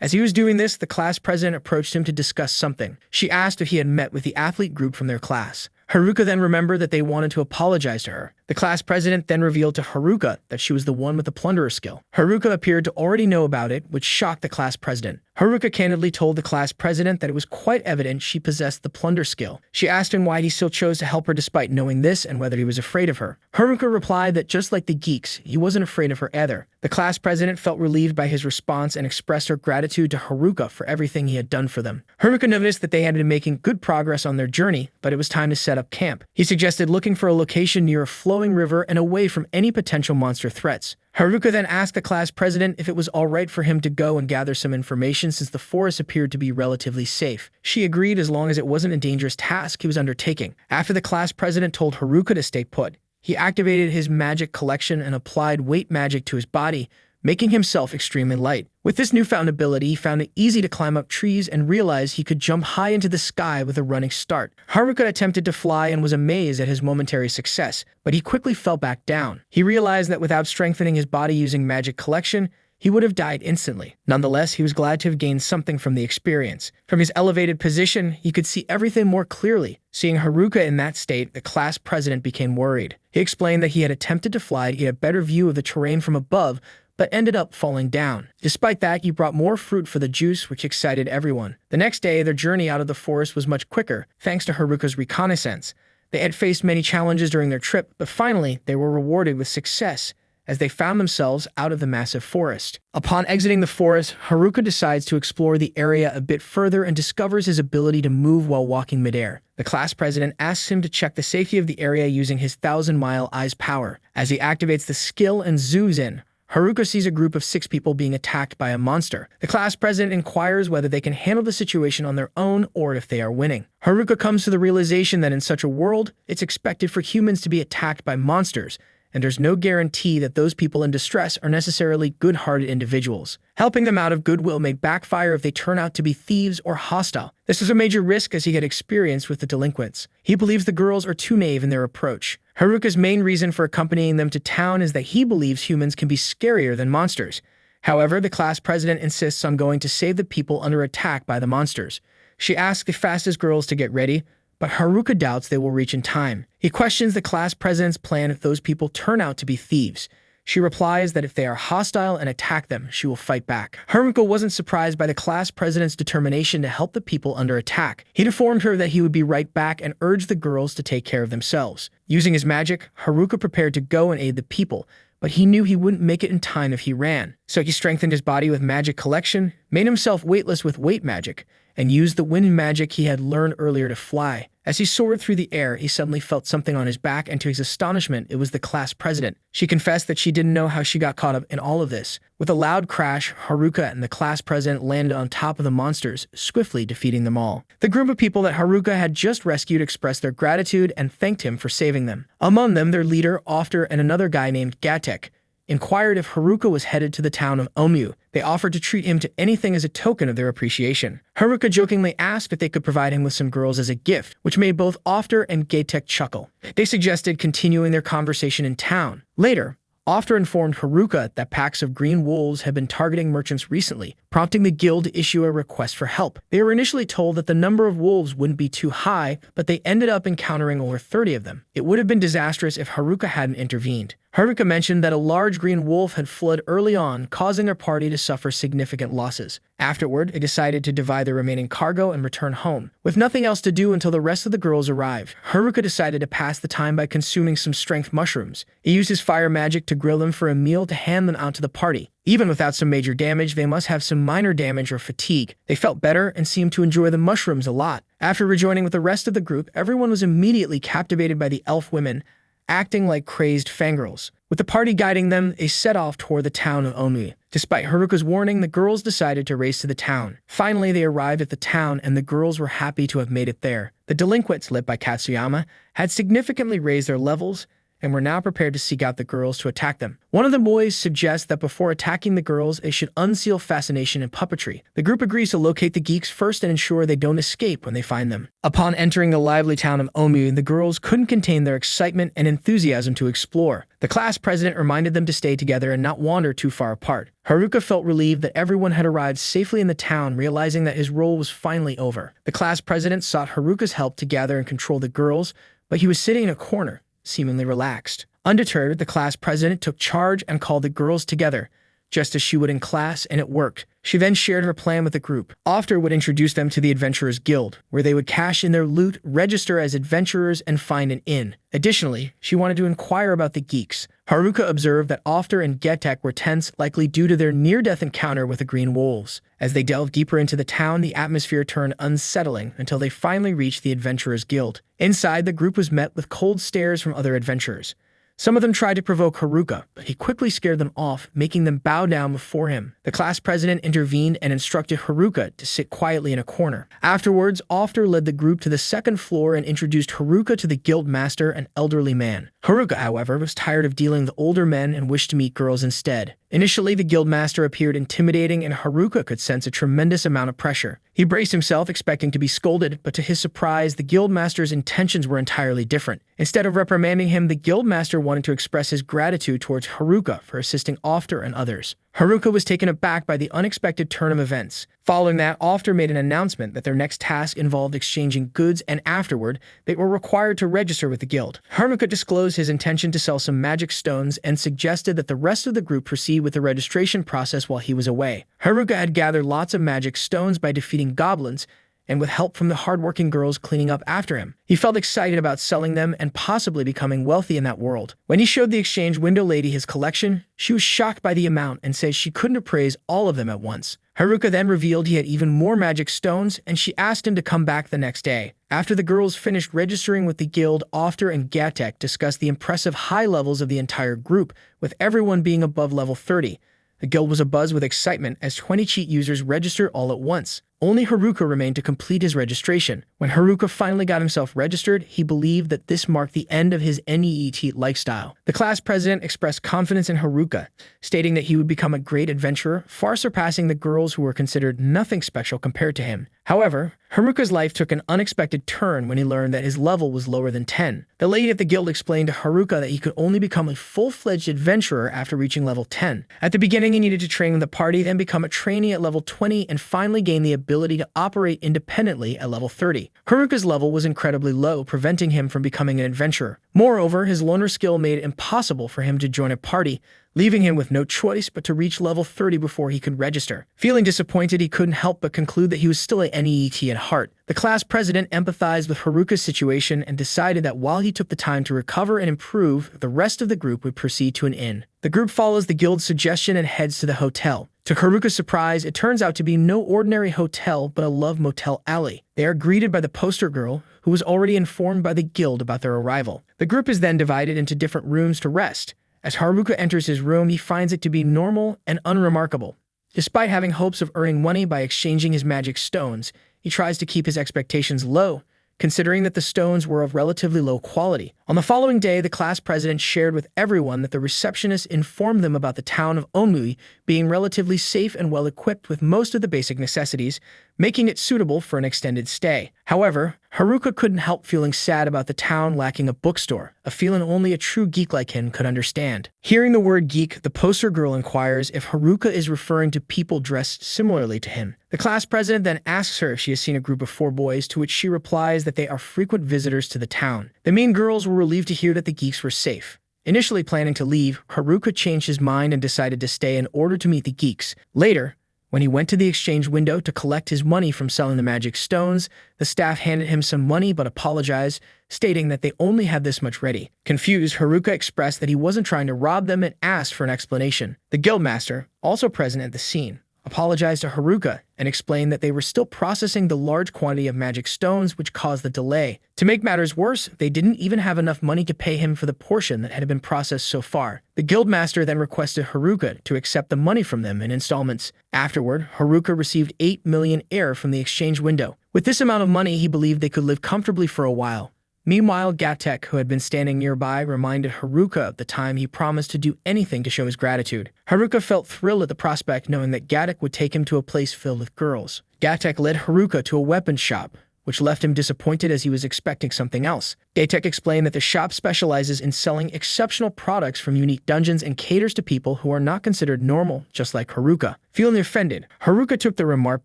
As he was doing this, the class president approached him to discuss something. She asked if he had met with the athlete group from their class. Haruka then remembered that they wanted to apologize to her. The class president then revealed to Haruka that she was the one with the plunderer skill. Haruka appeared to already know about it, which shocked the class president. Haruka candidly told the class president that it was quite evident she possessed the plunder skill. She asked him why he still chose to help her despite knowing this and whether he was afraid of her. Haruka replied that just like the geeks, he wasn't afraid of her either. The class president felt relieved by his response and expressed her gratitude to Haruka for everything he had done for them. Haruka noticed that they had been making good progress on their journey, but it was time to set up camp. He suggested looking for a location near a flowing river and away from any potential monster threats. Haruka then asked the class president if it was alright for him to go and gather some information since the forest appeared to be relatively safe. She agreed as long as it wasn't a dangerous task he was undertaking. After the class president told Haruka to stay put, he activated his magic collection and applied weight magic to his body, making himself extremely light. With this newfound ability, he found it easy to climb up trees and realized he could jump high into the sky with a running start. Haruka attempted to fly and was amazed at his momentary success, but he quickly fell back down. He realized that without strengthening his body using magic collection, he would have died instantly. Nonetheless, he was glad to have gained something from the experience. From his elevated position, he could see everything more clearly. Seeing Haruka in that state, the class president became worried. He explained that he had attempted to fly to get a better view of the terrain from above, but ended up falling down. Despite that, he brought more fruit for the juice, which excited everyone. The next day, their journey out of the forest was much quicker, thanks to Haruka's reconnaissance. They had faced many challenges during their trip, but finally, they were rewarded with success as they found themselves out of the massive forest. Upon exiting the forest, Haruka decides to explore the area a bit further and discovers his ability to move while walking midair. The class president asks him to check the safety of the area using his 1,000-mile eyes power. As he activates the skill and zooms in, Haruka sees a group of 6 people being attacked by a monster. The class president inquires whether they can handle the situation on their own or if they are winning. Haruka comes to the realization that in such a world, it's expected for humans to be attacked by monsters, and there's no guarantee that those people in distress are necessarily good-hearted individuals. Helping them out of goodwill may backfire if they turn out to be thieves or hostile. This is a major risk as he had experienced with the delinquents. He believes the girls are too naive in their approach. Haruka's main reason for accompanying them to town is that he believes humans can be scarier than monsters. However, the class president insists on going to save the people under attack by the monsters. She asks the fastest girls to get ready, but Haruka doubts they will reach in time. He questions the class president's plan if those people turn out to be thieves. She replies that if they are hostile and attack them, she will fight back. Haruka wasn't surprised by the class president's determination to help the people under attack. He informed her that he would be right back and urged the girls to take care of themselves. Using his magic, Haruka prepared to go and aid the people, but he knew he wouldn't make it in time if he ran. So he strengthened his body with magic collection, made himself weightless with weight magic, and used the wind magic he had learned earlier to fly. As he soared through the air, he suddenly felt something on his back, and to his astonishment, it was the class president. She confessed that she didn't know how she got caught up in all of this. With a loud crash, Haruka and the class president landed on top of the monsters, swiftly defeating them all. The group of people that Haruka had just rescued expressed their gratitude and thanked him for saving them. Among them, their leader, Ofter, and another guy named Gatek, inquired if Haruka was headed to the town of Omu. They offered to treat him to anything as a token of their appreciation. Haruka jokingly asked if they could provide him with some girls as a gift, which made both Ofter and Gatek chuckle. They suggested continuing their conversation in town. Later, Ofter informed Haruka that packs of green wolves had been targeting merchants recently, prompting the guild to issue a request for help. They were initially told that the number of wolves wouldn't be too high, but they ended up encountering over 30 of them. It would have been disastrous if Haruka hadn't intervened. Haruka mentioned that a large green wolf had fled early on, causing their party to suffer significant losses. Afterward, they decided to divide the remaining cargo and return home. With nothing else to do until the rest of the girls arrived, Haruka decided to pass the time by consuming some strength mushrooms. He used his fire magic to grill them for a meal to hand them out to the party. Even without some major damage, they must have some minor damage or fatigue. They felt better and seemed to enjoy the mushrooms a lot. After rejoining with the rest of the group, everyone was immediately captivated by the elf women, acting like crazed fangirls. With the party guiding them, they set off toward the town of Omu. Despite Haruka's warning, the girls decided to race to the town. Finally, they arrived at the town, and the girls were happy to have made it there. The delinquents, led by Katsuyama, had significantly raised their levels, and were now prepared to seek out the girls to attack them. One of the boys suggests that before attacking the girls, they should unseal fascination and puppetry. The group agrees to locate the geeks first and ensure they don't escape when they find them. Upon entering the lively town of Omu, the girls couldn't contain their excitement and enthusiasm to explore. The class president reminded them to stay together and not wander too far apart. Haruka felt relieved that everyone had arrived safely in the town, realizing that his role was finally over. The class president sought Haruka's help to gather and control the girls, but he was sitting in a corner, seemingly relaxed. Undeterred, the class president took charge and called the girls together, just as she would in class, and it worked. She then shared her plan with the group. After would introduce them to the Adventurers Guild, where they would cash in their loot, register as adventurers, and find an inn. Additionally, she wanted to inquire about the geeks. Haruka observed that After and Getek were tense, likely due to their near-death encounter with the Green Wolves. As they delved deeper into the town, the atmosphere turned unsettling until they finally reached the Adventurers Guild. Inside, the group was met with cold stares from other adventurers. Some of them tried to provoke Haruka, but he quickly scared them off, making them bow down before him. The class president intervened and instructed Haruka to sit quietly in a corner. Afterwards, After led the group to the second floor and introduced Haruka to the guild master, an elderly man. Haruka, however, was tired of dealing with older men and wished to meet girls instead. Initially, the guild master appeared intimidating, and Haruka could sense a tremendous amount of pressure. He braced himself, expecting to be scolded, but to his surprise, the guild master's intentions were entirely different. Instead of reprimanding him, the guild master wanted to express his gratitude towards Haruka for assisting After and others. Haruka was taken aback by the unexpected turn of events. Following that, After made an announcement that their next task involved exchanging goods, and afterward, they were required to register with the guild. Haruka disclosed his intention to sell some magic stones and suggested that the rest of the group proceed with the registration process while he was away. Haruka had gathered lots of magic stones by defeating goblins, and with help from the hardworking girls cleaning up after him. He felt excited about selling them and possibly becoming wealthy in that world. When he showed the exchange window lady his collection, she was shocked by the amount and said she couldn't appraise all of them at once. Haruka then revealed he had even more magic stones, and she asked him to come back the next day. After the girls finished registering with the guild, After and Getek discussed the impressive high levels of the entire group, with everyone being above level 30. The guild was abuzz with excitement as 20 cheat users registered all at once. Only Haruka remained to complete his registration. When Haruka finally got himself registered, he believed that this marked the end of his NEET lifestyle. The class president expressed confidence in Haruka, stating that he would become a great adventurer, far surpassing the girls who were considered nothing special compared to him. However, Haruka's life took an unexpected turn when he learned that his level was lower than 10. The lady at the guild explained to Haruka that he could only become a full-fledged adventurer after reaching level 10. At the beginning, he needed to train with the party, then become a trainee at level 20, and finally gain the ability to operate independently at level 30. Haruka's level was incredibly low, preventing him from becoming an adventurer. Moreover, his loner skill made it impossible for him to join a party, leaving him with no choice but to reach level 30 before he could register. Feeling disappointed, he couldn't help but conclude that he was still a NEET at heart. The class president empathized with Haruka's situation and decided that while he took the time to recover and improve, the rest of the group would proceed to an inn. The group follows the guild's suggestion and heads to the hotel. To Haruka's surprise, it turns out to be no ordinary hotel, but a love motel alley. They are greeted by the poster girl, who was already informed by the guild about their arrival. The group is then divided into different rooms to rest. As Haruka enters his room, he finds it to be normal and unremarkable. Despite having hopes of earning money by exchanging his magic stones, he tries to keep his expectations low, considering that the stones were of relatively low quality. On the following day, the class president shared with everyone that the receptionist informed them about the town of Onmui being relatively safe and well-equipped with most of the basic necessities, making it suitable for an extended stay. However, Haruka couldn't help feeling sad about the town lacking a bookstore, a feeling only a true geek like him could understand. Hearing the word geek, the poster girl inquires if Haruka is referring to people dressed similarly to him. The class president then asks her if she has seen a group of 4 boys, to which she replies that they are frequent visitors to the town. The mean girls were relieved to hear that the geeks were safe. Initially planning to leave, Haruka changed his mind and decided to stay in order to meet the geeks. Later, when he went to the exchange window to collect his money from selling the magic stones, the staff handed him some money but apologized, stating that they only had this much ready. Confused, Haruka expressed that he wasn't trying to rob them and asked for an explanation. The guildmaster, also present at the scene, apologized to Haruka and explained that they were still processing the large quantity of magic stones which caused the delay. To make matters worse, they didn't even have enough money to pay him for the portion that had been processed so far. The guildmaster then requested Haruka to accept the money from them in installments. Afterward, Haruka received 8 million air from the exchange window. With this amount of money, he believed they could live comfortably for a while. Meanwhile, Gatek, who had been standing nearby, reminded Haruka of the time he promised to do anything to show his gratitude. Haruka felt thrilled at the prospect, knowing that Gatek would take him to a place filled with girls. Gatek led Haruka to a weapons shop, which left him disappointed as he was expecting something else. Gatek explained that the shop specializes in selling exceptional products from unique dungeons and caters to people who are not considered normal, just like Haruka. Feeling offended, Haruka took the remark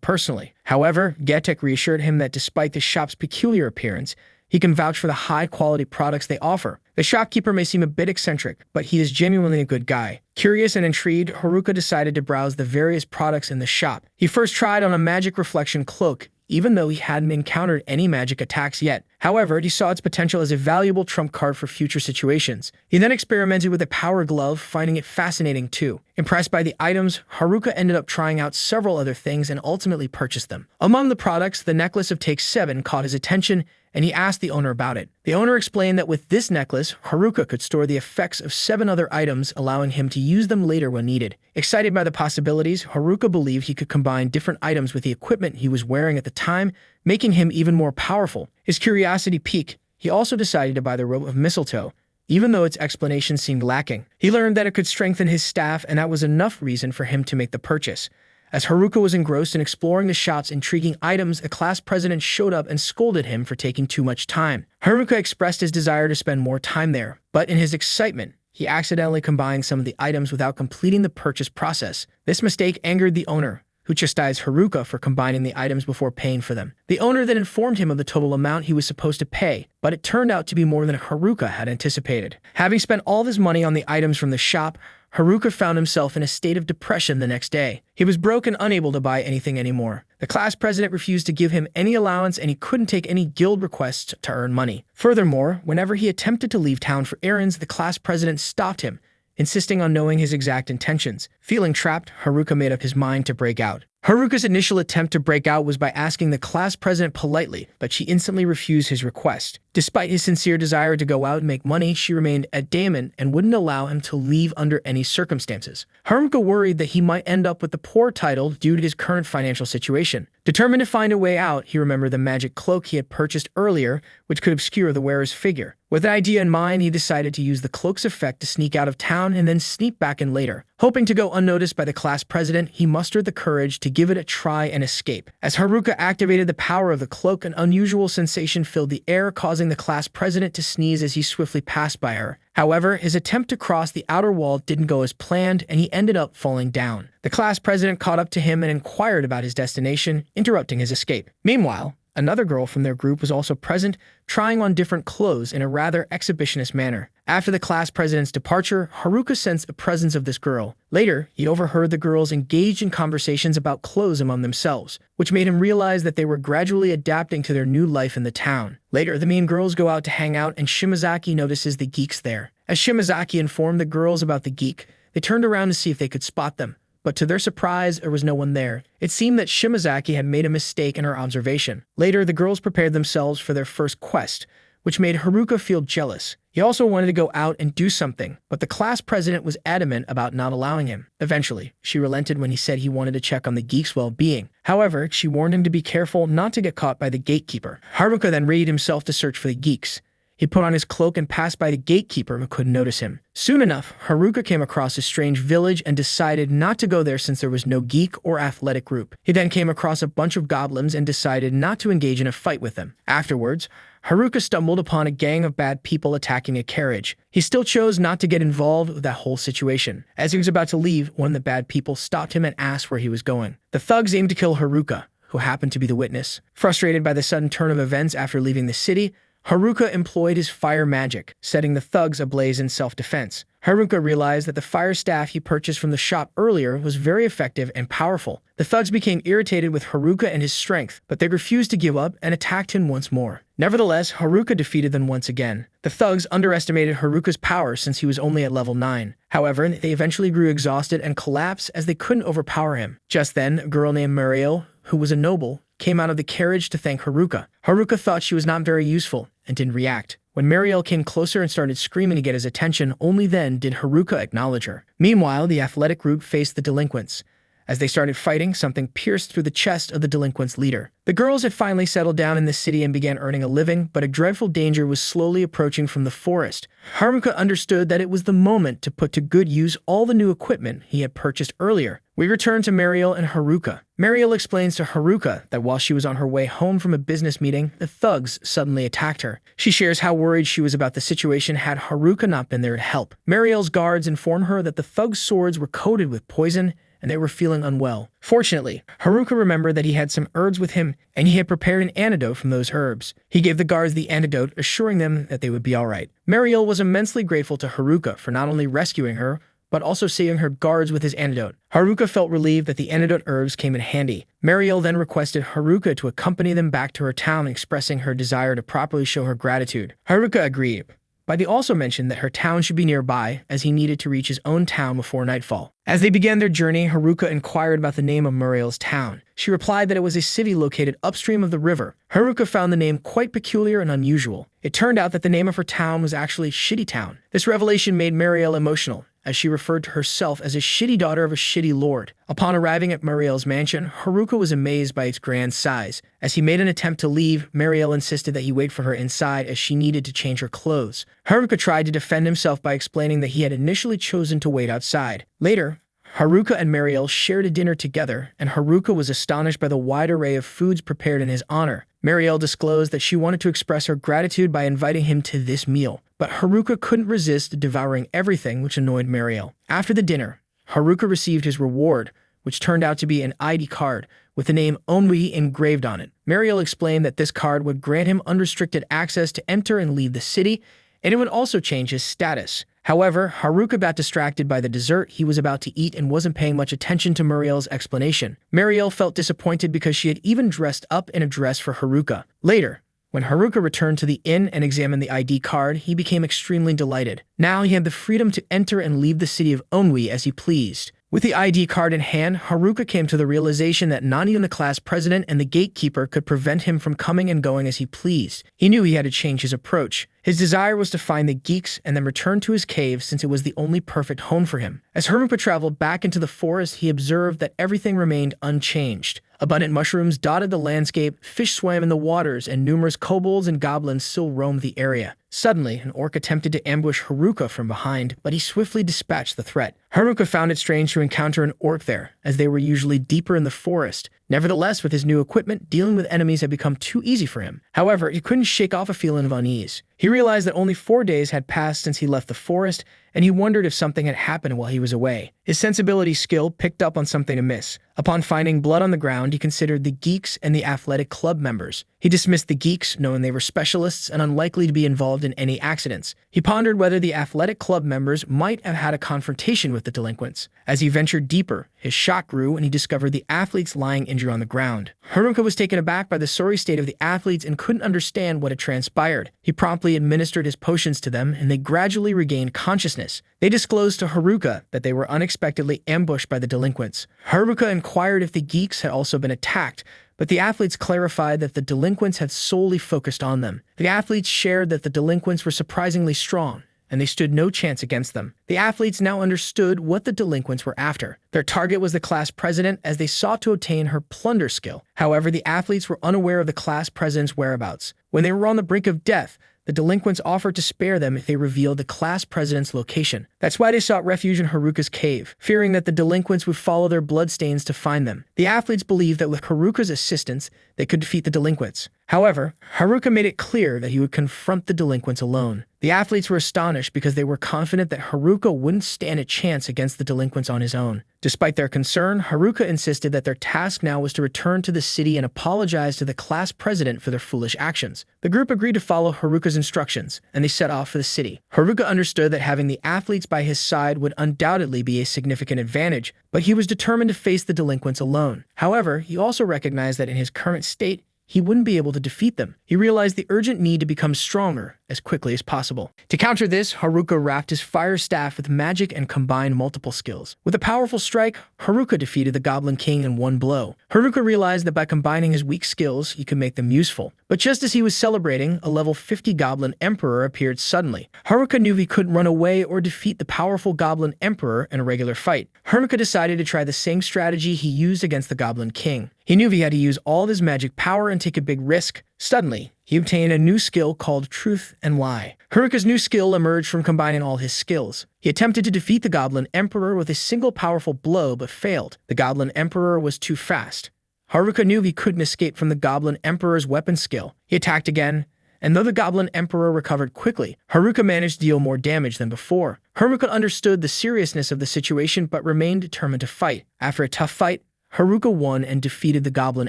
personally. However, Gatek reassured him that despite the shop's peculiar appearance, he can vouch for the high-quality products they offer. The shopkeeper may seem a bit eccentric, but he is genuinely a good guy. Curious and intrigued, Haruka decided to browse the various products in the shop. He first tried on a magic reflection cloak, even though he hadn't encountered any magic attacks yet. However, he saw its potential as a valuable trump card for future situations. He then experimented with a power glove, finding it fascinating too. Impressed by the items, Haruka ended up trying out several other things and ultimately purchased them. Among the products, the necklace of Take 7 caught his attention, and he asked the owner about it. The owner explained that with this necklace, Haruka could store the effects of 7 other items, allowing him to use them later when needed. Excited by the possibilities, Haruka believed he could combine different items with the equipment he was wearing at the time, making him even more powerful. His curiosity piqued. He also decided to buy the rope of mistletoe, even though its explanation seemed lacking. He learned that it could strengthen his staff, and that was enough reason for him to make the purchase. As Haruka was engrossed in exploring the shop's intriguing items, a class president showed up and scolded him for taking too much time. Haruka expressed his desire to spend more time there, but in his excitement, he accidentally combined some of the items without completing the purchase process. This mistake angered the owner, who chastised Haruka for combining the items before paying for them. The owner then informed him of the total amount he was supposed to pay, but it turned out to be more than Haruka had anticipated. Having spent all of his money on the items from the shop, Haruka found himself in a state of depression the next day. He was broke and unable to buy anything anymore. The class president refused to give him any allowance, and he couldn't take any guild requests to earn money. Furthermore, whenever he attempted to leave town for errands, the class president stopped him, insisting on knowing his exact intentions. Feeling trapped, Haruka made up his mind to break out. Haruka's initial attempt to break out was by asking the class president politely, but she instantly refused his request. Despite his sincere desire to go out and make money, she remained adamant and wouldn't allow him to leave under any circumstances. Haruka worried that he might end up with the poor title due to his current financial situation. Determined to find a way out, he remembered the magic cloak he had purchased earlier, which could obscure the wearer's figure. With an idea in mind, he decided to use the cloak's effect to sneak out of town and then sneak back in later. Hoping to go unnoticed by the class president, he mustered the courage to give it a try and escape. As Haruka activated the power of the cloak, an unusual sensation filled the air, causing the class president to sneeze as he swiftly passed by her. However, his attempt to cross the outer wall didn't go as planned, and he ended up falling down. The class president caught up to him and inquired about his destination, interrupting his escape. Meanwhile, another girl from their group was also present, trying on different clothes in a rather exhibitionist manner. After the class president's departure, Haruka sensed the presence of this girl. Later, he overheard the girls engaged in conversations about clothes among themselves, which made him realize that they were gradually adapting to their new life in the town. Later, the mean girls go out to hang out, and Shimazaki notices the geeks there. As Shimazaki informed the girls about the geek, they turned around to see if they could spot them. But to their surprise, there was no one there. It seemed that Shimazaki had made a mistake in her observation. Later, the girls prepared themselves for their first quest, which made Haruka feel jealous. He also wanted to go out and do something, but the class president was adamant about not allowing him. Eventually, she relented when he said he wanted to check on the geek's well-being. However, she warned him to be careful not to get caught by the gatekeeper. Haruka then readied himself to search for the geeks. He put on his cloak and passed by the gatekeeper, who couldn't notice him. Soon enough, Haruka came across a strange village and decided not to go there since there was no geek or athletic group. He then came across a bunch of goblins and decided not to engage in a fight with them. Afterwards, Haruka stumbled upon a gang of bad people attacking a carriage. He still chose not to get involved with that whole situation. As he was about to leave, one of the bad people stopped him and asked where he was going. The thugs aimed to kill Haruka, who happened to be the witness. Frustrated by the sudden turn of events after leaving the city, Haruka employed his fire magic, setting the thugs ablaze in self-defense. Haruka realized that the fire staff he purchased from the shop earlier was very effective and powerful. The thugs became irritated with Haruka and his strength, but they refused to give up and attacked him once more. Nevertheless, Haruka defeated them once again. The thugs underestimated Haruka's power since he was only at level 9. However, they eventually grew exhausted and collapsed as they couldn't overpower him. Just then, a girl named Mariel, who was a noble, came out of the carriage to thank Haruka. Haruka thought she was not very useful and didn't react. When Mariel came closer and started screaming to get his attention, only then did Haruka acknowledge her. Meanwhile, the athletic group faced the delinquents. As they started fighting, something pierced through the chest of the delinquent's leader. The girls had finally settled down in the city and began earning a living, but a dreadful danger was slowly approaching from the forest. Haruka understood that it was the moment to put to good use all the new equipment he had purchased earlier. We return to Mariel and Haruka. Mariel explains to Haruka that while she was on her way home from a business meeting, the thugs suddenly attacked her. She shares how worried she was about the situation had Haruka not been there to help. Mariel's guards inform her that the thugs' swords were coated with poison and they were feeling unwell. Fortunately, Haruka remembered that he had some herbs with him and he had prepared an antidote from those herbs. He gave the guards the antidote, assuring them that they would be all right. Mariel was immensely grateful to Haruka for not only rescuing her, but also saving her guards with his antidote. Haruka felt relieved that the antidote herbs came in handy. Mariel then requested Haruka to accompany them back to her town, expressing her desire to properly show her gratitude. Haruka agreed, but he also mentioned that her town should be nearby, as he needed to reach his own town before nightfall. As they began their journey, Haruka inquired about the name of Mariel's town. She replied that it was a city located upstream of the river. Haruka found the name quite peculiar and unusual. It turned out that the name of her town was actually Shitty Town. This revelation made Mariel emotional, as she referred to herself as a shitty daughter of a shitty lord. Upon arriving at Mariel's mansion, Haruka was amazed by its grand size. As he made an attempt to leave, Mariel insisted that he wait for her inside as she needed to change her clothes. Haruka tried to defend himself by explaining that he had initially chosen to wait outside. Later, Haruka and Mariel shared a dinner together, and Haruka was astonished by the wide array of foods prepared in his honor. Mariel disclosed that she wanted to express her gratitude by inviting him to this meal, but Haruka couldn't resist devouring everything, which annoyed Mariel. After the dinner, Haruka received his reward, which turned out to be an ID card with the name Onwi engraved on it. Mariel explained that this card would grant him unrestricted access to enter and leave the city, and it would also change his status. However, Haruka got distracted by the dessert he was about to eat and wasn't paying much attention to Mariel's explanation. Mariel felt disappointed because she had even dressed up in a dress for Haruka. Later, when Haruka returned to the inn and examined the ID card, he became extremely delighted. Now he had the freedom to enter and leave the city of Onwi as he pleased. With the ID card in hand, Haruka came to the realization that not even the class president and the gatekeeper could prevent him from coming and going as he pleased. He knew he had to change his approach. His desire was to find the geeks and then return to his cave, since it was the only perfect home for him. As Haruka traveled back into the forest, he observed that everything remained unchanged. Abundant mushrooms dotted the landscape, fish swam in the waters, and numerous kobolds and goblins still roamed the area. Suddenly, an orc attempted to ambush Haruka from behind, but he swiftly dispatched the threat. Haruka found it strange to encounter an orc there, as they were usually deeper in the forest. Nevertheless, with his new equipment, dealing with enemies had become too easy for him. However, he couldn't shake off a feeling of unease. He realized that only 4 days had passed since he left the forest, and he wondered if something had happened while he was away. His sensibility skill picked up on something amiss. Upon finding blood on the ground, he considered the geeks and the athletic club members. He dismissed the geeks, knowing they were specialists and unlikely to be involved in any accidents. He pondered whether the athletic club members might have had a confrontation with the delinquents. As he ventured deeper, his shock grew and he discovered the athletes lying injured on the ground. Haruka was taken aback by the sorry state of the athletes and couldn't understand what had transpired. He promptly administered his potions to them, and they gradually regained consciousness. They disclosed to Haruka that they were unexpectedly ambushed by the delinquents. Haruka inquired if the geeks had also been attacked, but the athletes clarified that the delinquents had solely focused on them. The athletes shared that the delinquents were surprisingly strong, and they stood no chance against them. The athletes now understood what the delinquents were after. Their target was the class president, as they sought to obtain her plunder skill. However, the athletes were unaware of the class president's whereabouts. When they were on the brink of death, the delinquents offered to spare them if they revealed the class president's location. That's why they sought refuge in Haruka's cave, fearing that the delinquents would follow their bloodstains to find them. The athletes believed that with Haruka's assistance, they could defeat the delinquents. However, Haruka made it clear that he would confront the delinquents alone. The athletes were astonished because they were confident that Haruka wouldn't stand a chance against the delinquents on his own. Despite their concern, Haruka insisted that their task now was to return to the city and apologize to the class president for their foolish actions. The group agreed to follow Haruka's instructions, and they set off for the city. Haruka understood that having the athletes by his side would undoubtedly be a significant advantage, but he was determined to face the delinquents alone. However, he also recognized that in his current state, he wouldn't be able to defeat them. He realized the urgent need to become stronger, as quickly as possible. To counter this, Haruka wrapped his fire staff with magic and combined multiple skills. With a powerful strike, Haruka defeated the Goblin King in one blow. Haruka realized that by combining his weak skills, he could make them useful. But just as he was celebrating, a level 50 Goblin Emperor appeared suddenly. Haruka knew he couldn't run away or defeat the powerful Goblin Emperor in a regular fight. Haruka decided to try the same strategy he used against the Goblin King. He knew he had to use all of his magic power and take a big risk. Suddenly, he obtained a new skill called Truth and Lie. Haruka's new skill emerged from combining all his skills. He attempted to defeat the Goblin Emperor with a single powerful blow but failed. The Goblin Emperor was too fast. Haruka knew he couldn't escape from the Goblin Emperor's weapon skill. He attacked again, and though the Goblin Emperor recovered quickly, Haruka managed to deal more damage than before. Haruka understood the seriousness of the situation but remained determined to fight. After a tough fight, Haruka won and defeated the Goblin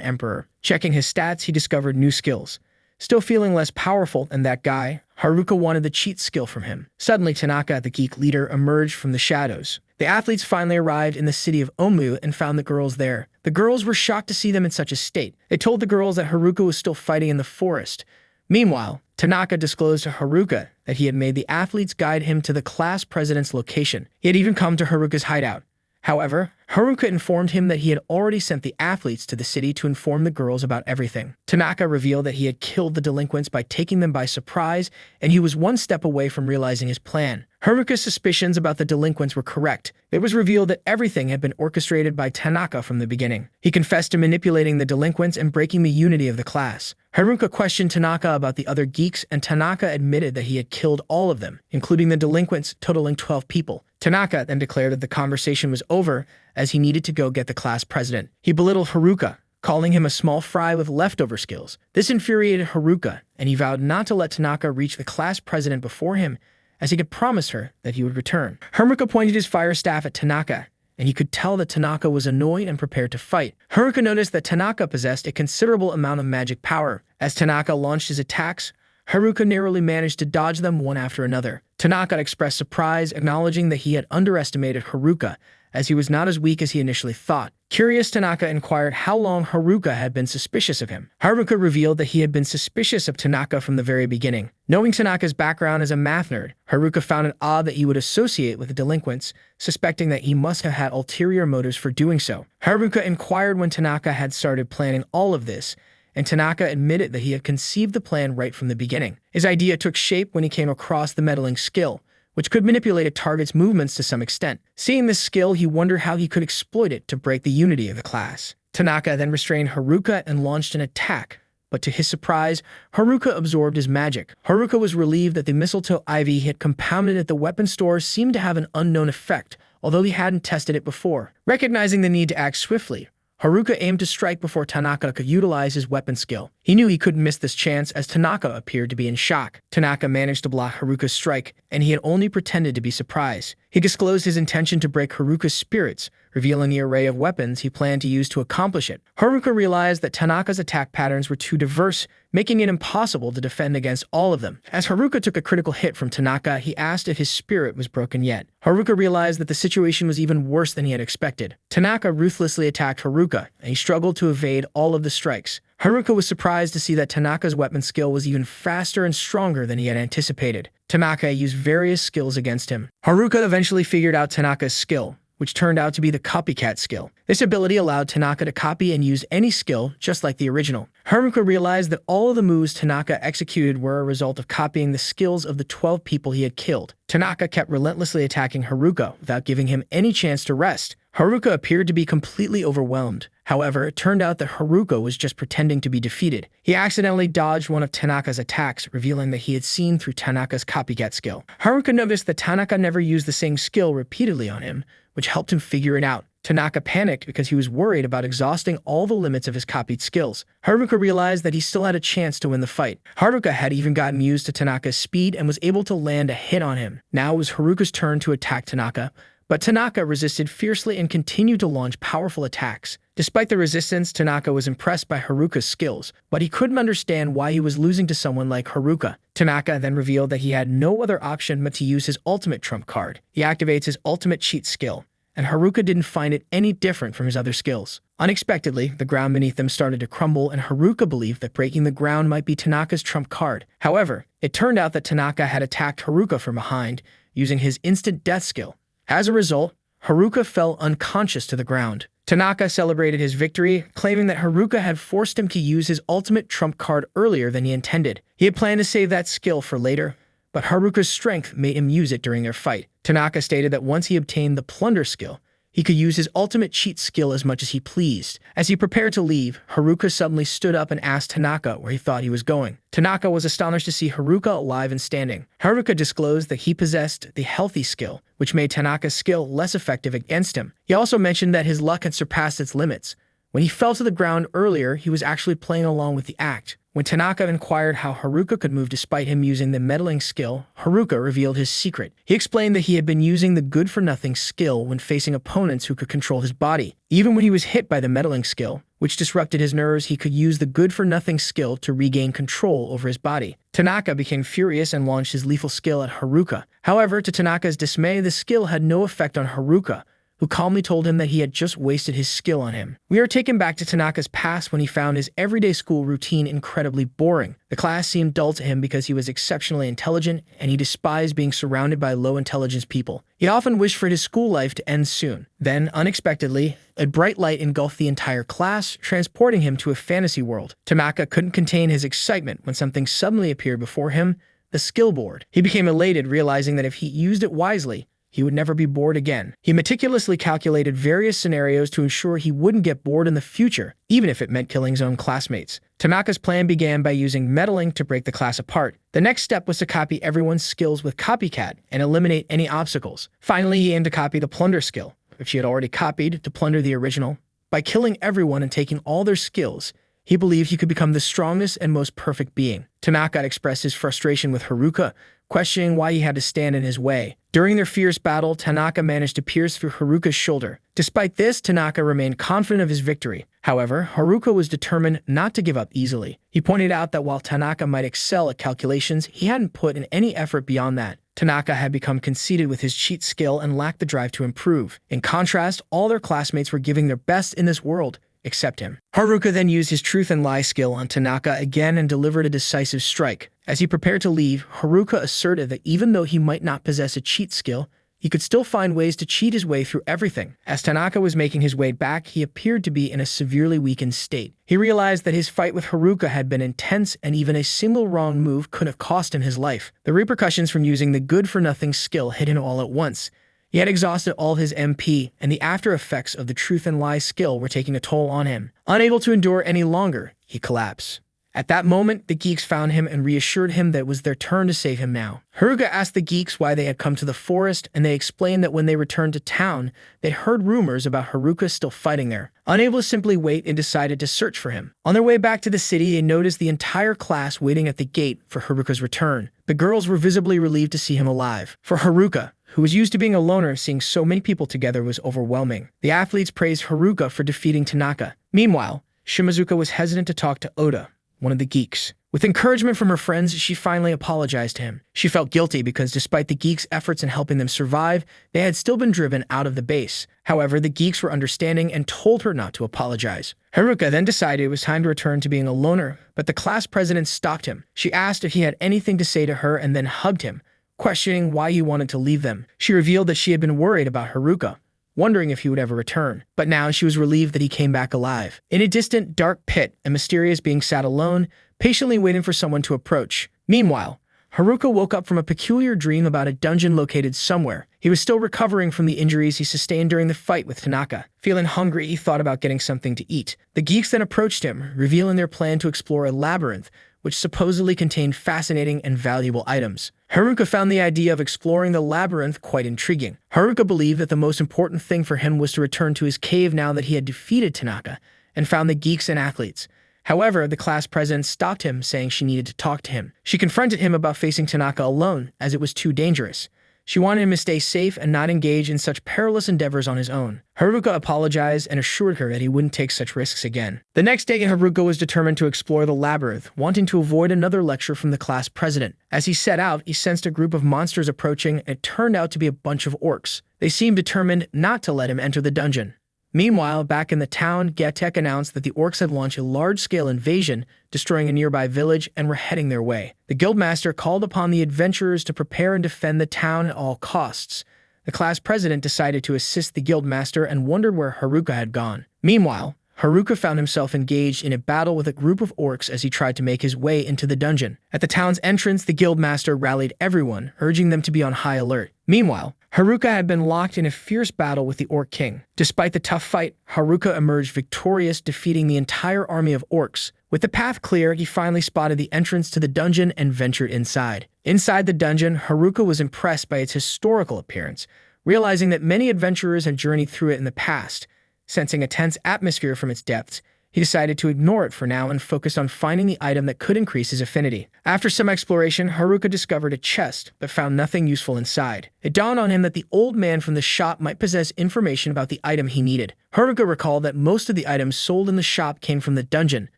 Emperor. Checking his stats, he discovered new skills. Still feeling less powerful than that guy, Haruka wanted the cheat skill from him. Suddenly, Tanaka, the geek leader, emerged from the shadows. The athletes finally arrived in the city of Omu and found the girls there. The girls were shocked to see them in such a state. They told the girls that Haruka was still fighting in the forest. Meanwhile, Tanaka disclosed to Haruka that he had made the athletes guide him to the class president's location. He had even come to Haruka's hideout. However, Haruka informed him that he had already sent the athletes to the city to inform the girls about everything. Tanaka revealed that he had killed the delinquents by taking them by surprise, and he was one step away from realizing his plan. Haruka's suspicions about the delinquents were correct. It was revealed that everything had been orchestrated by Tanaka from the beginning. He confessed to manipulating the delinquents and breaking the unity of the class. Haruka questioned Tanaka about the other geeks, and Tanaka admitted that he had killed all of them, including the delinquents, totaling 12 people. Tanaka then declared that the conversation was over, as he needed to go get the class president. He belittled Haruka, calling him a small fry with leftover skills. This infuriated Haruka, and he vowed not to let Tanaka reach the class president before him, as he had promised her that he would return. Haruka pointed his fire staff at Tanaka, and he could tell that Tanaka was annoyed and prepared to fight. Haruka noticed that Tanaka possessed a considerable amount of magic power. As Tanaka launched his attacks, Haruka narrowly managed to dodge them one after another. Tanaka expressed surprise, acknowledging that he had underestimated Haruka, as he was not as weak as he initially thought. Curious, Tanaka inquired how long Haruka had been suspicious of him. Haruka revealed that he had been suspicious of Tanaka from the very beginning. Knowing Tanaka's background as a math nerd, Haruka found it odd that he would associate with the delinquents, suspecting that he must have had ulterior motives for doing so. Haruka inquired when Tanaka had started planning all of this, and Tanaka admitted that he had conceived the plan right from the beginning. His idea took shape when he came across the meddling skill, which could manipulate a target's movements to some extent. Seeing this skill, he wondered how he could exploit it to break the unity of the class. Tanaka then restrained Haruka and launched an attack, but to his surprise, Haruka absorbed his magic. Haruka was relieved that the mistletoe ivy he had compounded at the weapon store seemed to have an unknown effect, although he hadn't tested it before. Recognizing the need to act swiftly, Haruka aimed to strike before Tanaka could utilize his weapon skill. He knew he couldn't miss this chance as Tanaka appeared to be in shock. Tanaka managed to block Haruka's strike, and he had only pretended to be surprised. He disclosed his intention to break Haruka's spirits, revealing the array of weapons he planned to use to accomplish it. Haruka realized that Tanaka's attack patterns were too diverse, making it impossible to defend against all of them. As Haruka took a critical hit from Tanaka, he asked if his spirit was broken yet. Haruka realized that the situation was even worse than he had expected. Tanaka ruthlessly attacked Haruka, and he struggled to evade all of the strikes. Haruka was surprised to see that Tanaka's weapon skill was even faster and stronger than he had anticipated. Tanaka used various skills against him. Haruka eventually figured out Tanaka's skill, which turned out to be the copycat skill. This ability allowed Tanaka to copy and use any skill just like the original. Haruka realized that all of the moves Tanaka executed were a result of copying the skills of the 12 people he had killed. Tanaka kept relentlessly attacking Haruka without giving him any chance to rest. Haruka appeared to be completely overwhelmed. However, it turned out that Haruka was just pretending to be defeated. He accidentally dodged one of Tanaka's attacks, revealing that he had seen through Tanaka's copycat skill. Haruka noticed that Tanaka never used the same skill repeatedly on him, which helped him figure it out. Tanaka panicked because he was worried about exhausting all the limits of his copied skills. Haruka realized that he still had a chance to win the fight. Haruka had even gotten used to Tanaka's speed and was able to land a hit on him. Now it was Haruka's turn to attack Tanaka, but Tanaka resisted fiercely and continued to launch powerful attacks. Despite the resistance, Tanaka was impressed by Haruka's skills, but he couldn't understand why he was losing to someone like Haruka. Tanaka then revealed that he had no other option but to use his ultimate trump card. He activates his ultimate cheat skill, and Haruka didn't find it any different from his other skills. Unexpectedly, the ground beneath them started to crumble, and Haruka believed that breaking the ground might be Tanaka's trump card. However, it turned out that Tanaka had attacked Haruka from behind, using his instant death skill. As a result, Haruka fell unconscious to the ground. Tanaka celebrated his victory, claiming that Haruka had forced him to use his ultimate trump card earlier than he intended. He had planned to save that skill for later, but Haruka's strength made him use it during their fight. Tanaka stated that once he obtained the plunder skill, he could use his ultimate cheat skill as much as he pleased. As he prepared to leave, Haruka suddenly stood up and asked Tanaka where he thought he was going. Tanaka was astonished to see Haruka alive and standing. Haruka disclosed that he possessed the healthy skill, which made Tanaka's skill less effective against him. He also mentioned that his luck had surpassed its limits. When he fell to the ground earlier, he was actually playing along with the act. When Tanaka inquired how Haruka could move despite him using the meddling skill, Haruka revealed his secret. He explained that he had been using the good-for-nothing skill when facing opponents who could control his body. Even when he was hit by the meddling skill, which disrupted his nerves, he could use the good-for-nothing skill to regain control over his body. Tanaka became furious and launched his lethal skill at Haruka. However, to Tanaka's dismay, the skill had no effect on Haruka, who calmly told him that he had just wasted his skill on him. We are taken back to Tanaka's past when he found his everyday school routine incredibly boring. The class seemed dull to him because he was exceptionally intelligent, and he despised being surrounded by low-intelligence people. He often wished for his school life to end soon. Then, unexpectedly, a bright light engulfed the entire class, transporting him to a fantasy world. Tanaka couldn't contain his excitement when something suddenly appeared before him, the skill board. He became elated, realizing that if he used it wisely, he would never be bored again. He meticulously calculated various scenarios to ensure he wouldn't get bored in the future, even if it meant killing his own classmates. Tanaka's plan began by using meddling to break the class apart. The next step was to copy everyone's skills with copycat and eliminate any obstacles. Finally, he aimed to copy the plunder skill, which he had already copied, to plunder the original. By killing everyone and taking all their skills, he believed he could become the strongest and most perfect being. Tanaka expressed his frustration with Haruka, questioning why he had to stand in his way. During their fierce battle, Tanaka managed to pierce through Haruka's shoulder. Despite this, Tanaka remained confident of his victory. However, Haruka was determined not to give up easily. He pointed out that while Tanaka might excel at calculations, he hadn't put in any effort beyond that. Tanaka had become conceited with his cheat skill and lacked the drive to improve. In contrast, all their classmates were giving their best in this world, except him. Haruka then used his truth and lie skill on Tanaka again and delivered a decisive strike. As he prepared to leave, Haruka asserted that even though he might not possess a cheat skill, he could still find ways to cheat his way through everything. As Tanaka was making his way back, he appeared to be in a severely weakened state. He realized that his fight with Haruka had been intense, and even a single wrong move could have cost him his life. The repercussions from using the good-for-nothing skill hit him all at once. He had exhausted all his MP, and the after effects of the truth and lie skill were taking a toll on him. Unable to endure any longer, he collapsed. At that moment, the geeks found him and reassured him that it was their turn to save him now. Haruka asked the geeks why they had come to the forest, and they explained that when they returned to town, they heard rumors about Haruka still fighting there. Unable to simply wait, they decided to search for him. On their way back to the city, they noticed the entire class waiting at the gate for Haruka's return. The girls were visibly relieved to see him alive. For Haruka, who was used to being a loner, seeing so many people together was overwhelming. The athletes praised Haruka for defeating Tanaka. Meanwhile, Shimazuka was hesitant to talk to Oda, one of the geeks. With encouragement from her friends, she finally apologized to him. She felt guilty because despite the geeks' efforts in helping them survive, they had still been driven out of the base. However, the geeks were understanding and told her not to apologize. Haruka then decided it was time to return to being a loner, but the class president stopped him. She asked if he had anything to say to her and then hugged him, questioning why he wanted to leave them. She revealed that she had been worried about Haruka, wondering if he would ever return. But now she was relieved that he came back alive. In a distant, dark pit, a mysterious being sat alone, patiently waiting for someone to approach. Meanwhile, Haruka woke up from a peculiar dream about a dungeon located somewhere. He was still recovering from the injuries he sustained during the fight with Tanaka. Feeling hungry, he thought about getting something to eat. The geeks then approached him, revealing their plan to explore a labyrinth, which supposedly contained fascinating and valuable items. Haruka found the idea of exploring the labyrinth quite intriguing. Haruka believed that the most important thing for him was to return to his cave now that he had defeated Tanaka and found the geeks and athletes. However, the class president stopped him, saying she needed to talk to him. She confronted him about facing Tanaka alone, as it was too dangerous. She wanted him to stay safe and not engage in such perilous endeavors on his own. Haruka apologized and assured her that he wouldn't take such risks again. The next day, Haruka was determined to explore the labyrinth, wanting to avoid another lecture from the class president. As he set out, he sensed a group of monsters approaching, and it turned out to be a bunch of orcs. They seemed determined not to let him enter the dungeon. Meanwhile, back in the town, Gatek announced that the orcs had launched a large-scale invasion, destroying a nearby village, and were heading their way. The guildmaster called upon the adventurers to prepare and defend the town at all costs. The class president decided to assist the guildmaster and wondered where Haruka had gone. Meanwhile, Haruka found himself engaged in a battle with a group of orcs as he tried to make his way into the dungeon. At the town's entrance, the guildmaster rallied everyone, urging them to be on high alert. Meanwhile, Haruka had been locked in a fierce battle with the Orc King. Despite the tough fight, Haruka emerged victorious, defeating the entire army of orcs. With the path clear, he finally spotted the entrance to the dungeon and ventured inside. Inside the dungeon, Haruka was impressed by its historical appearance, realizing that many adventurers had journeyed through it in the past. Sensing a tense atmosphere from its depths, he decided to ignore it for now and focused on finding the item that could increase his affinity. After some exploration, Haruka discovered a chest, but found nothing useful inside. It dawned on him that the old man from the shop might possess information about the item he needed. Haruka recalled that most of the items sold in the shop came from the dungeon.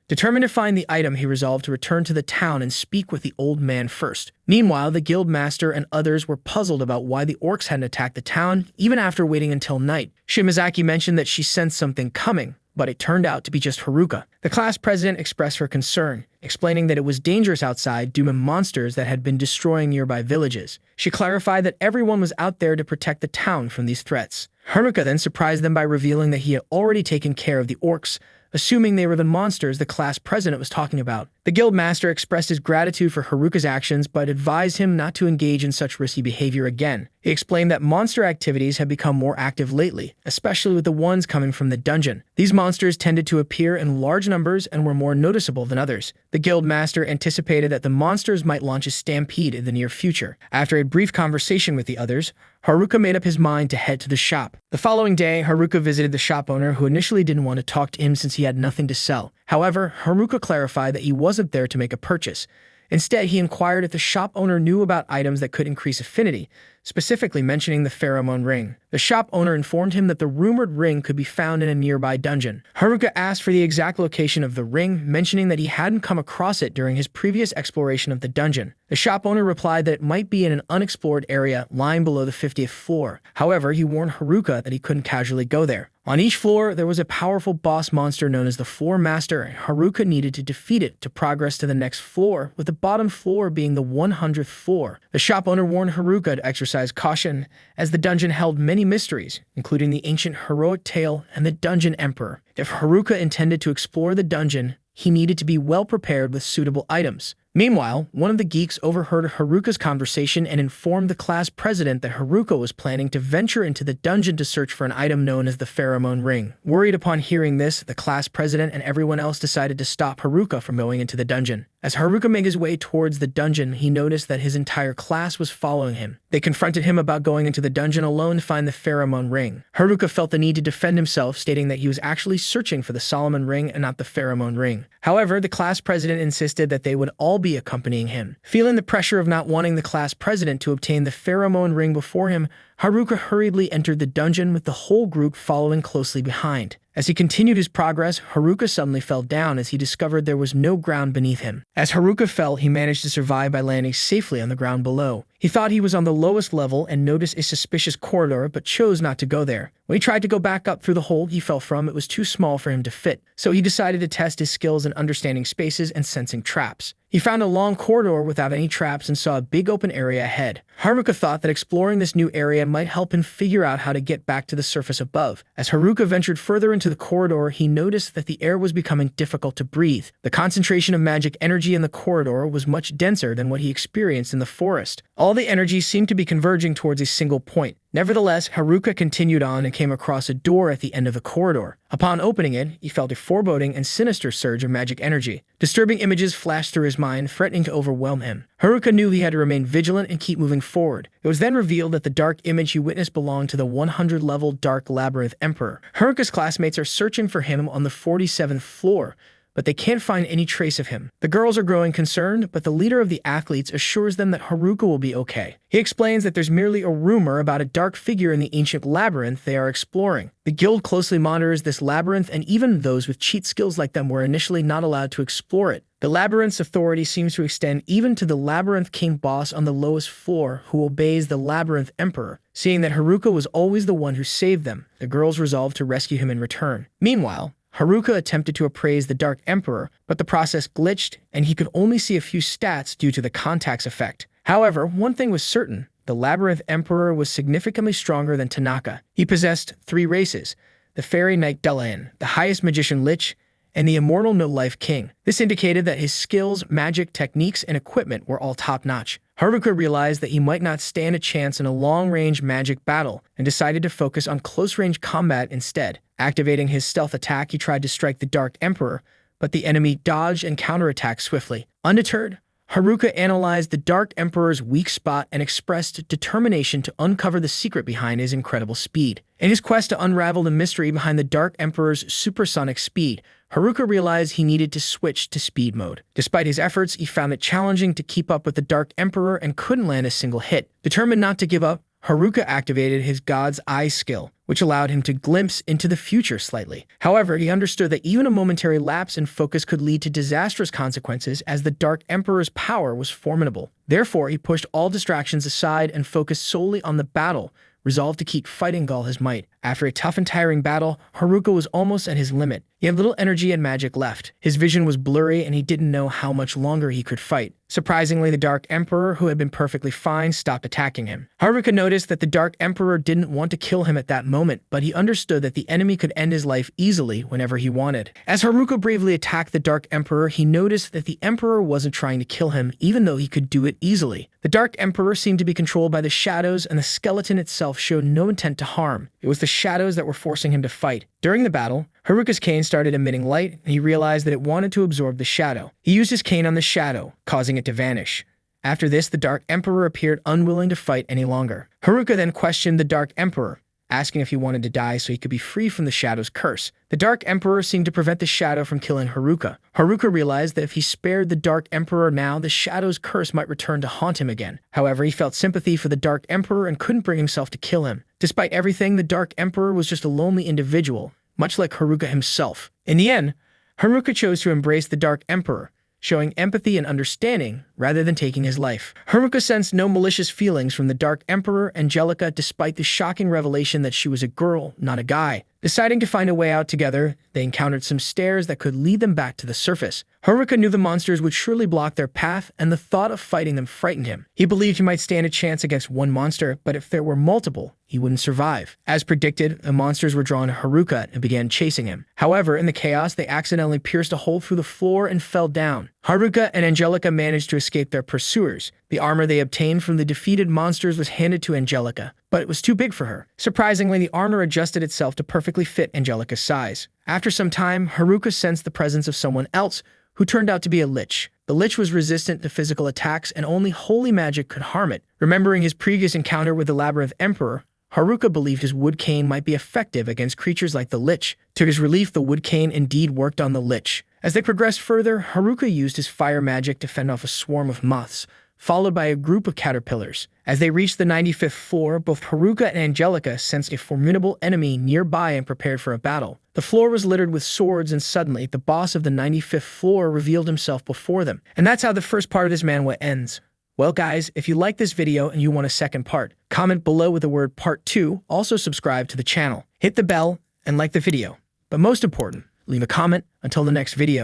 Determined to find the item, he resolved to return to the town and speak with the old man first. Meanwhile, the guild master and others were puzzled about why the orcs hadn't attacked the town, even after waiting until night. Shimazaki mentioned that she sensed something coming, but it turned out to be just Haruka. The class president expressed her concern, explaining that it was dangerous outside due to monsters that had been destroying nearby villages. She clarified that everyone was out there to protect the town from these threats. Haruka then surprised them by revealing that he had already taken care of the orcs, assuming they were the monsters the class president was talking about. The guild master expressed his gratitude for Haruka's actions, but advised him not to engage in such risky behavior again. He explained that monster activities had become more active lately, especially with the ones coming from the dungeon. These monsters tended to appear in large numbers and were more noticeable than others. The guild master anticipated that the monsters might launch a stampede in the near future. After a brief conversation with the others, Haruka made up his mind to head to the shop. The following day, Haruka visited the shop owner, who initially didn't want to talk to him since he had nothing to sell. However, Haruka clarified that he wasn't there to make a purchase. Instead, he inquired if the shop owner knew about items that could increase affinity, specifically mentioning the pheromone ring. The shop owner informed him that the rumored ring could be found in a nearby dungeon. Haruka asked for the exact location of the ring, mentioning that he hadn't come across it during his previous exploration of the dungeon. The shop owner replied that it might be in an unexplored area lying below the 50th floor. However, he warned Haruka that he couldn't casually go there. On each floor, there was a powerful boss monster known as the Floor Master, and Haruka needed to defeat it to progress to the next floor, with the bottom floor being the 100th floor. The shop owner warned Haruka to exercise caution, as the dungeon held many mysteries, including the ancient heroic tale and the Dungeon Emperor. If Haruka intended to explore the dungeon, he needed to be well prepared with suitable items. Meanwhile, one of the geeks overheard Haruka's conversation and informed the class president that Haruka was planning to venture into the dungeon to search for an item known as the pheromone ring. Worried upon hearing this, the class president and everyone else decided to stop Haruka from going into the dungeon. As Haruka made his way towards the dungeon, he noticed that his entire class was following him. They confronted him about going into the dungeon alone to find the pheromone ring. Haruka felt the need to defend himself, stating that he was actually searching for the Solomon ring and not the pheromone ring. However, the class president insisted that they would all be accompanying him. Feeling the pressure of not wanting the class president to obtain the pheromone ring before him, Haruka hurriedly entered the dungeon with the whole group following closely behind. As he continued his progress, Haruka suddenly fell down as he discovered there was no ground beneath him. As Haruka fell, he managed to survive by landing safely on the ground below. He thought he was on the lowest level and noticed a suspicious corridor, but chose not to go there. When he tried to go back up through the hole he fell from, it was too small for him to fit, so he decided to test his skills in understanding spaces and sensing traps. He found a long corridor without any traps and saw a big open area ahead. Haruka thought that exploring this new area might help him figure out how to get back to the surface above. As Haruka ventured further into the corridor, he noticed that the air was becoming difficult to breathe. The concentration of magic energy in the corridor was much denser than what he experienced in the forest. All the energy seemed to be converging towards a single point. Nevertheless, Haruka continued on and came across a door at the end of the corridor. Upon opening it, he felt a foreboding and sinister surge of magic energy. Disturbing images flashed through his mind, threatening to overwhelm him. Haruka knew he had to remain vigilant and keep moving forward. It was then revealed that the dark image he witnessed belonged to the 100-level Dark Labyrinth Emperor. Haruka's classmates are searching for him on the 47th floor, but they can't find any trace of him. The girls are growing concerned, but the leader of the athletes assures them that Haruka will be okay. He explains that there's merely a rumor about a dark figure in the ancient labyrinth they are exploring. The guild closely monitors this labyrinth, and even those with cheat skills like them were initially not allowed to explore it. The labyrinth's authority seems to extend even to the Labyrinth King boss on the lowest floor, who obeys the Labyrinth Emperor. Seeing that Haruka was always the one who saved them, the girls resolved to rescue him in return. Meanwhile, Haruka attempted to appraise the Dark Emperor, but the process glitched, and he could only see a few stats due to the contacts effect. However, one thing was certain: the Labyrinth Emperor was significantly stronger than Tanaka. He possessed 3 races: the Fairy Knight Delahan, the highest magician Lich, and the immortal No-Life King. This indicated that his skills, magic, techniques, and equipment were all top-notch. Haruka realized that he might not stand a chance in a long-range magic battle and decided to focus on close-range combat instead. Activating his stealth attack, he tried to strike the Dark Emperor, but the enemy dodged and counterattacked swiftly. Undeterred, Haruka analyzed the Dark Emperor's weak spot and expressed determination to uncover the secret behind his incredible speed. In his quest to unravel the mystery behind the Dark Emperor's supersonic speed, Haruka realized he needed to switch to speed mode. Despite his efforts, he found it challenging to keep up with the Dark Emperor and couldn't land a single hit. Determined not to give up, Haruka activated his God's Eye skill, which allowed him to glimpse into the future slightly. However, he understood that even a momentary lapse in focus could lead to disastrous consequences, as the Dark Emperor's power was formidable. Therefore, he pushed all distractions aside and focused solely on the battle, resolved to keep fighting all his might. After a tough and tiring battle, Haruka was almost at his limit. He had little energy and magic left. His vision was blurry, and he didn't know how much longer he could fight. Surprisingly, the Dark Emperor, who had been perfectly fine, stopped attacking him. Haruka noticed that the Dark Emperor didn't want to kill him at that moment, but he understood that the enemy could end his life easily whenever he wanted. As Haruka bravely attacked the Dark Emperor, he noticed that the Emperor wasn't trying to kill him, even though he could do it easily. The Dark Emperor seemed to be controlled by the shadows, and the skeleton itself showed no intent to harm. It was the shadows that were forcing him to fight. During the battle, Haruka's cane started emitting light, and he realized that it wanted to absorb the shadow. He used his cane on the shadow, causing it to vanish. After this, the Dark Emperor appeared unwilling to fight any longer. Haruka then questioned the Dark Emperor, asking if he wanted to die so he could be free from the shadow's curse. The Dark Emperor seemed to prevent the shadow from killing Haruka. Haruka realized that if he spared the Dark Emperor now, the shadow's curse might return to haunt him again. However, he felt sympathy for the Dark Emperor and couldn't bring himself to kill him. Despite everything, the Dark Emperor was just a lonely individual, much like Haruka himself. In the end, Haruka chose to embrace the Dark Emperor, showing empathy and understanding rather than taking his life. Haruka sensed no malicious feelings from the Dark Emperor Angelica, despite the shocking revelation that she was a girl, not a guy. Deciding to find a way out together, they encountered some stairs that could lead them back to the surface. Haruka knew the monsters would surely block their path, and the thought of fighting them frightened him. He believed he might stand a chance against one monster, but if there were multiple, he wouldn't survive. As predicted, the monsters were drawn to Haruka and began chasing him. However, in the chaos, they accidentally pierced a hole through the floor and fell down. Haruka and Angelica managed to escape their pursuers. The armor they obtained from the defeated monsters was handed to Angelica, but it was too big for her. Surprisingly, the armor adjusted itself to perfectly fit Angelica's size. After some time, Haruka sensed the presence of someone else, who turned out to be a Lich. The Lich was resistant to physical attacks, and only holy magic could harm it. Remembering his previous encounter with the Labyrinth Emperor, Haruka believed his wood cane might be effective against creatures like the Lich. To his relief, the wood cane indeed worked on the Lich. As they progressed further, Haruka used his fire magic to fend off a swarm of moths, followed by a group of caterpillars. As they reached the 95th floor, both Haruka and Angelica sensed a formidable enemy nearby and prepared for a battle. The floor was littered with swords, and suddenly, the boss of the 95th floor revealed himself before them. And that's how the first part of this manhwa ends. Well guys, if you like this video and you want a second part, comment below with the word part 2, also subscribe to the channel. Hit the bell and like the video. But most important, leave a comment. Until the next video.